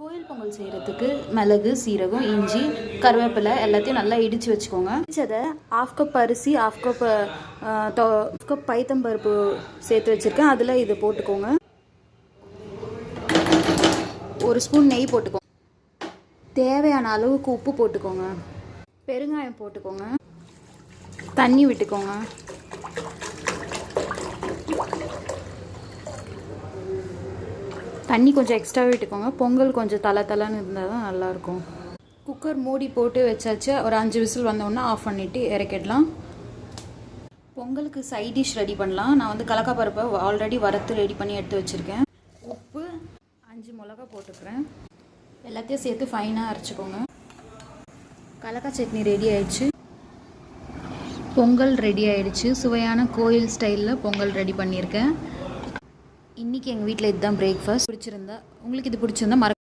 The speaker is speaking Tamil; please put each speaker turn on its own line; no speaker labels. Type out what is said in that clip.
கோயில் பொங்கல் செய்கிறதுக்கு மிளகு, சீரகம், இஞ்சி, கருவேப்பிலை எல்லாத்தையும் நல்லா இடித்து வச்சுக்கோங்க. இடிச்சதை 1/2 கப் அரிசி, 1/2 கப் பைத்தம்பருப்பு சேர்த்து வச்சுருக்கேன். அதில் இது போட்டுக்கோங்க. 1 ஸ்பூன் நெய் போட்டுக்கோங்க. தேவையான அளவுக்கு உப்பு போட்டுக்கோங்க. பெருங்காயம் போட்டுக்கோங்க. தண்ணி விட்டுக்கோங்க. தண்ணி கொஞ்சம் எக்ஸ்ட்ராவே விட்டுக்கோங்க. பொங்கல் கொஞ்சம் தலை இருந்தால் தான் நல்லாயிருக்கும். குக்கர் மூடி போட்டு வச்சாச்சு. ஒரு 5 விசில் வந்தோடனே ஆஃப் பண்ணிவிட்டு இறக்கிடலாம். பொங்கலுக்கு சைட் டிஷ் ரெடி பண்ணலாம். நான் வந்து கடலக்காய் பருப்பை ஆல்ரெடி வறுத்து ரெடி பண்ணி எடுத்து வச்சுருக்கேன். உப்பு, 5 மிளகா போட்டுக்கிறேன். எல்லாத்தையும் சேர்த்து ஃபைனாக அரைச்சிக்கோங்க. கடலக்காய் சட்னி ரெடி ஆயிடுச்சு. பொங்கல் ரெடி ஆயிடுச்சு. சுவையான கோயில் ஸ்டைலில் பொங்கல் ரெடி பண்ணியிருக்கேன். இன்றைக்கி எங்கள் வீட்டில் இதுதான் பிரேக்ஃபாஸ்ட். உங்களுக்கு இது பிடிச்சிருந்தா